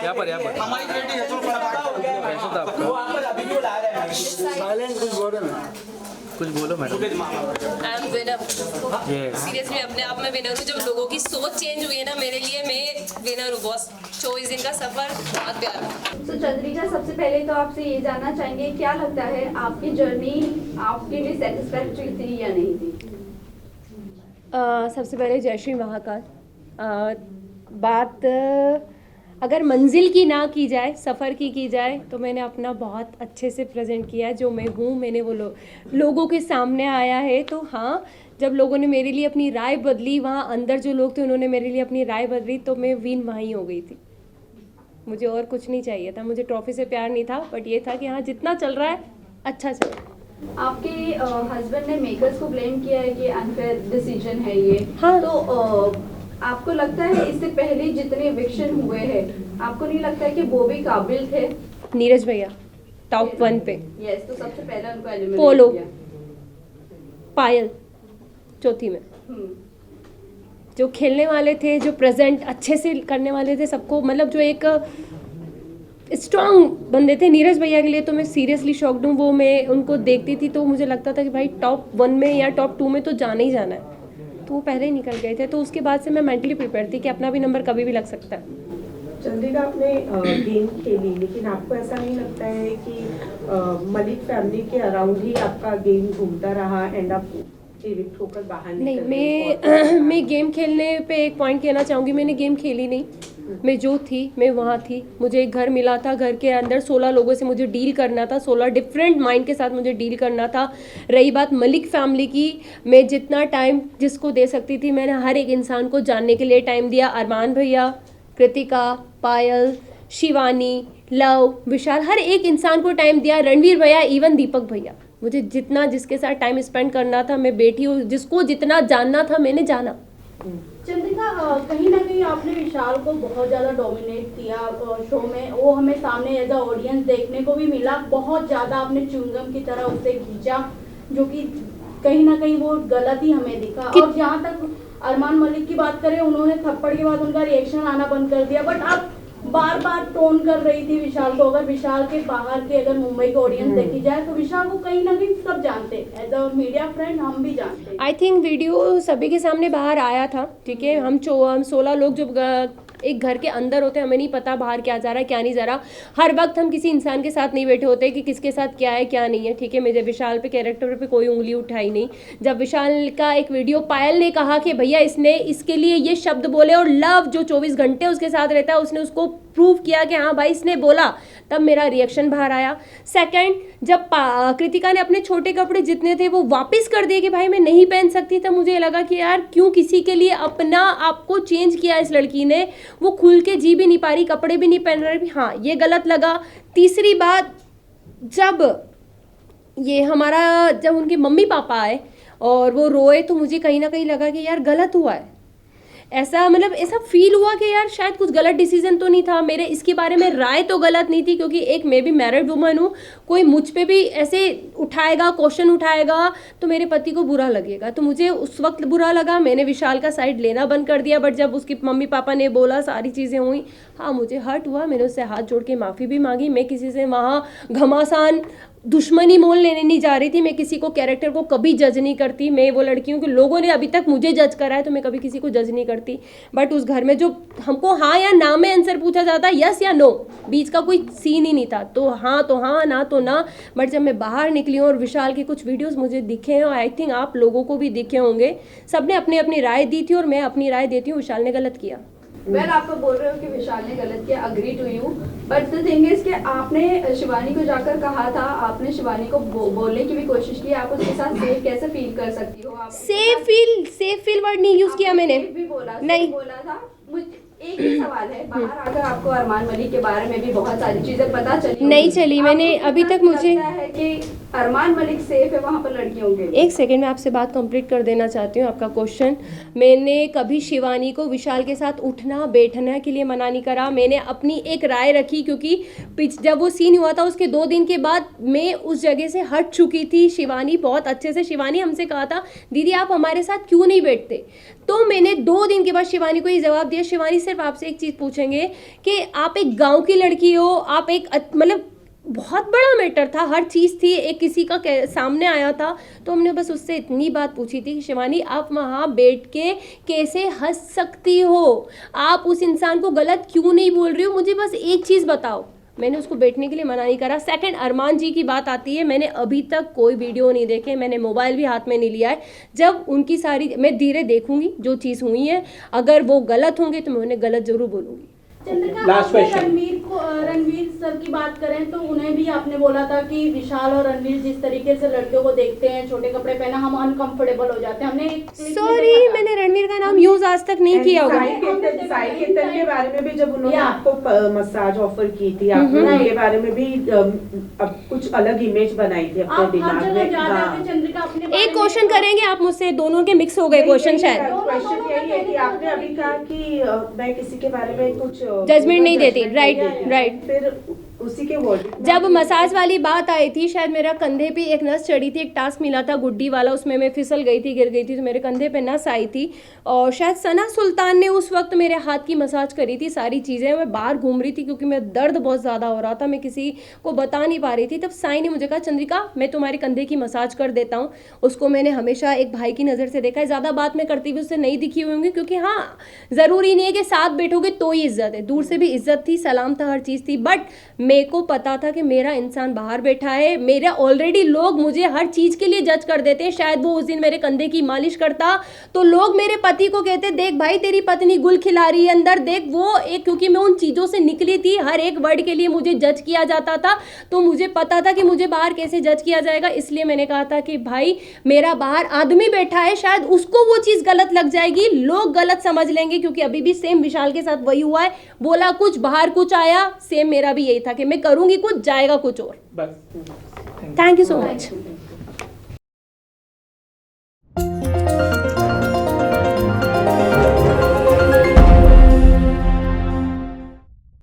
यहाँ पर हमारी बेटी है, चलो कैसा था आपका? वो आपको अभी भी बुला रहे हैं। साइलेंट कुछ बोलो ना। कुछ बोलो madam. I am winner. Yes. Seriously अपने आप में विनर हूँ। जब लोगों की सोच चेंज हुई है ना मेरे लिए, मैं विनर हूँ बॉस। 24 दिन का सफर बहुत प्यारा। तो चंद्रिका, सबसे पहले तो आपसे ये जानना चाहेंगे, क्या लगता है आपकी जर्नी आपके लिए सेटिस्फैक्टरी थी या नहीं थी? सबसे पहले जय श्री महाकाल। बात अगर मंजिल की ना की जाए, सफ़र की जाए, तो मैंने अपना बहुत अच्छे से प्रेजेंट किया है। जो मैं हूँ, मैंने वो लोगों के सामने आया है। तो हाँ, जब लोगों ने मेरे लिए अपनी राय बदली, वहाँ अंदर जो लोग थे उन्होंने मेरे लिए अपनी राय बदली, तो मैं विन वहीं हो गई थी। मुझे और कुछ नहीं चाहिए था। मुझे ट्रॉफी से प्यार नहीं था, बट ये था कि हाँ, जितना चल रहा है अच्छा चल रहा है। आपके हस्बैंड ने मेकर्स को ब्लेम किया है कि अनफेयर डिसीजन है ये। हाँ। तो आपको लगता है इससे पहले जितने इविक्शन हुए हैं, आपको नहीं लगता है कि वो भी काबिल थे? नीरज भैया टॉप 1 पे, यस, तो सबसे पहले उनको एलिमिनेट पोलो, किया। पायल चौथी में। हम्म। जो खेलने वाले थे, जो प्रेजेंट अच्छे से करने वाले थे, सबको मतलब जो एक स्ट्रांग बंदे थे, नीरज भैया के लिए तो मैं सीरियसली शॉक्ड हूँ। वो मैं उनको देखती थी तो मुझे लगता था कि भाई टॉप 1 में या टॉप 2 में तो जाना ही जाना है। तो वो पहले ही निकल गए थे, तो उसके बाद से मैं मेंटली प्रिपेयर थी कि अपना भी नंबर कभी भी लग सकता है। चंद्रिका, आपने गेम खेली, लेकिन आपको ऐसा नहीं लगता है कि मलिक फैमिली के अराउंड ही आपका गेम घूमता रहा एंड आप इविक्ट होकर बाहर नहीं, निकल गए? मैं गेम खेलने पे एक पॉइंट कहना चाहूँगी, मैंने गेम खेली नहीं। मैं जो थी मैं वहाँ थी। मुझे एक घर मिला था, घर के अंदर 16 लोगों से मुझे डील करना था, 16 डिफरेंट माइंड के साथ मुझे डील करना था। रही बात मलिक फैमिली की, मैं जितना टाइम जिसको दे सकती थी, मैंने हर एक इंसान को जानने के लिए टाइम दिया। अरमान भैया, कृतिका, पायल, शिवानी, लव, विशाल, हर एक इंसान को टाइम दिया। रणवीर भैया, इवन दीपक भैया, मुझे जितना जिसके साथ टाइम स्पेंड करना था, मैं बेटी हूँ, जिसको जितना जानना था मैंने जाना। चंद्रिका, कहीं ना कहीं आपने विशाल को बहुत ज़्यादा डोमिनेट किया शो में। वो हमें सामने एज अ ऑडियंस देखने को भी मिला। बहुत ज़्यादा आपने च्युइंगम की तरह उसे खींचा, जो कि कहीं ना कहीं वो गलत ही हमें दिखा। और जहाँ तक अरमान मलिक की बात करें, उन्होंने थप्पड़ के बाद उनका रिएक्शन आना बंद कर दिया, बट आप बार बार टोन कर रही थी विशाल को। अगर विशाल के बाहर के अगर मुंबई की ऑडियंस देखी जाए तो विशाल को कहीं ना कहीं सब जानते हैं, एज अ मीडिया फ्रेंड हम भी जानते हैं। आई थिंक वीडियो सभी के सामने बाहर आया था, ठीक है। हम 16 लोग जो एक घर के अंदर होते हैं, हमें नहीं पता बाहर क्या जा रहा है क्या नहीं जा रहा। हर वक्त हम किसी इंसान के साथ नहीं बैठे होते कि किसके साथ क्या है क्या नहीं है, ठीक है। मेरे विशाल पे कैरेक्टर पे कोई उंगली उठाई नहीं। जब विशाल का एक वीडियो पायल ने कहा कि भैया इसने इसके लिए ये शब्द बोले, और लव जो 24 घंटे उसके साथ रहता है उसने उसको प्रूव किया कि हाँ भाई इसने बोला, तब मेरा रिएक्शन बाहर आया। सेकंड, जब कृतिका ने अपने छोटे कपड़े जितने थे वो वापस कर दिए कि भाई मैं नहीं पहन सकती, तब मुझे लगा कि यार क्यों किसी के लिए अपना आपको चेंज किया इस लड़की ने। वो खुल के जी भी नहीं पा रही, कपड़े भी नहीं पहन रही, हाँ ये गलत लगा। तीसरी बात, जब ये हमारा जब उनके मम्मी पापा आए और वो रोए, तो मुझे कहीं ना कहीं लगा कि यार गलत हुआ है। ऐसा मतलब ऐसा फील हुआ कि यार शायद कुछ गलत डिसीजन तो नहीं था मेरे। इसके बारे में राय तो गलत नहीं थी, क्योंकि एक मैं भी मैरिड वुमन हूँ। कोई मुझ पे भी ऐसे उठाएगा, क्वेश्चन उठाएगा, तो मेरे पति को बुरा लगेगा। तो मुझे उस वक्त बुरा लगा, मैंने विशाल का साइड लेना बंद कर दिया। बट जब उसकी मम्मी पापा ने बोला, सारी चीज़ें हुई, हाँ मुझे हर्ट हुआ। मैंने उससे हाथ जोड़ के माफ़ी भी मांगी। मैं किसी से वहाँ घमासान दुश्मनी मोल लेने नहीं जा रही थी। मैं किसी को कैरेक्टर को कभी जज नहीं करती। मैं वो लड़की हूँ कि लोगों ने अभी तक मुझे जज करा है, तो मैं कभी किसी को जज नहीं करती। बट उस घर में जो हमको हाँ या ना में आंसर पूछा जाता, यस या नो, बीच का कोई सीन ही नहीं था। तो हाँ ना तो ना। बट जब मैं बाहर निकली हूँ और विशाल के कुछ वीडियोज़ मुझे दिखे हैं, और आई थिंक आप लोगों को भी दिखे होंगे, सबने अपनी अपनी राय दी थी और मैं अपनी राय देती हूँ, विशाल ने गलत किया। वेल, आप तो बोल रहे हो कि विशाल ने गलत किया, agree to you, but the thing is कि आपने शिवानी को जाकर कहा था, आपने शिवानी को बोलने की भी कोशिश की, आप उसके साथ सेफ कैसे फील कर सकती हो? सेफ फील वर्ड नहीं यूज किया मैंने, भी बोला नहीं बोला था। एक ही सवाल है, बाहर आकर आपको अरमान मलिक के बारे में भी बहुत सारी चीजें पता चली, नहीं चली। मैंने अभी तक मुझे लगता है कि अरमान मलिक सेफ है वहाँ पर लड़कियों के लिए? एक सेकंड में आपसे बात कंप्लीट कर देना चाहती हूँ आपका क्वेश्चन। मैंने कभी शिवानी को विशाल के साथ उठना बैठने के लिए मना नहीं करा। मैंने अपनी एक राय रखी, क्योंकि जब वो सीन हुआ था उसके 2 दिन के बाद मैं उस जगह से हट चुकी थी। शिवानी बहुत अच्छे से, शिवानी हमसे कहा था दीदी आप हमारे साथ क्यों नहीं बैठते, तो मैंने 2 दिन के बाद शिवानी को ये जवाब दिया, शिवानी सिर्फ आपसे एक चीज़ पूछेंगे कि आप एक गाँव की लड़की हो, आप एक मतलब बहुत बड़ा मैटर था, हर चीज़ थी, एक किसी का सामने आया था, तो हमने बस उससे इतनी बात पूछी थी कि शिवानी आप वहाँ बैठ के कैसे हंस सकती हो, आप उस इंसान को गलत क्यों नहीं बोल रही हो, मुझे बस एक चीज़ बताओ। मैंने उसको बैठने के लिए मना नहीं करा। सेकंड, अरमान जी की बात आती है, मैंने अभी तक कोई वीडियो नहीं देखे, मैंने मोबाइल भी हाथ में नहीं लिया है। जब उनकी सारी मैं धीरे देखूंगी जो चीज़ हुई है, अगर वो गलत होंगे तो मैं उन्हें गलत जरूर बोलूँगी। चंद्रिका, Last आपने question. रणवीर सर की बात करें तो उन्हें भी आपने बोला था कि विशाल और रणवीर जिस तरीके से लड़कियों को देखते हैं, छोटे कपड़े पहना, हम अनकंफर्टेबल हो जाते हैं। हमने सॉरी, मैंने रणवीर का नाम यूज आज तक नहीं किया होगा। साई केतन के बारे में भी जब उन्होंने आपको मसाज ऑफर की थी, आपने उनके बारे में भी अब कुछ अलग इमेज बनाई थी अपने दिमाग में। हाँ। चंद्रिका अपने एक क्वेश्चन करेंगे आप मुझसे, दोनों के मिक्स हो गए क्वेश्चन शायद। क्वेश्चन यही है कि आपने अभी कहा कि मैं किसी के बारे में कुछ जजमेंट नहीं देती, राइट। फिर उसी के वर्ड जब मसाज वाली बात आई थी, शायद मेरा कंधे पे एक नस चढ़ी थी, एक टास्क मिला था गुड्डी वाला, उसमें मैं फिसल गई थी, गिर गई थी, तो मेरे कंधे पे नस आई थी, और शायद सना सुल्तान ने उस वक्त मेरे हाथ की मसाज करी थी। सारी चीज़ें, मैं बाहर घूम रही थी क्योंकि मेरा दर्द बहुत ज़्यादा हो रहा था, मैं किसी को बता नहीं पा रही थी। तब साई ने मुझे कहा चंद्रिका मैं तुम्हारे कंधे की मसाज कर देता हूँ। उसको मैंने हमेशा एक भाई की नज़र से देखा है, ज़्यादा बात मैं करती हुई उससे नहीं दिखी हुई होंगी, क्योंकि हाँ ज़रूरी नहीं है कि साथ बैठोगे तो ही इज्जत है, दूर से भी इज्जत थी, सलाम था, हर चीज़ थी। बट मेरे को पता था कि मेरा इंसान बाहर बैठा है, मेरा ऑलरेडी लोग मुझे हर चीज़ के लिए जज कर देते हैं। शायद वो उस दिन मेरे कंधे की मालिश करता तो लोग मेरे पति को कहते देख भाई तेरी पत्नी गुल खिला रही है अंदर देख, वो एक, क्योंकि मैं उन चीज़ों से निकली थी, हर एक वर्ड के लिए मुझे जज किया जाता था, तो मुझे पता था कि मुझे बाहर कैसे जज किया जाएगा। इसलिए मैंने कहा था कि भाई मेरा बाहर आदमी बैठा है, शायद उसको वो चीज़ गलत लग जाएगी, लोग गलत समझ लेंगे, क्योंकि अभी भी सेम विशाल के साथ वही हुआ है, बोला कुछ बाहर कुछ आया, सेम मेरा भी यही था कि मैं करूंगी कुछ, जाएगा कुछ और। बस थैंक यू सो मच।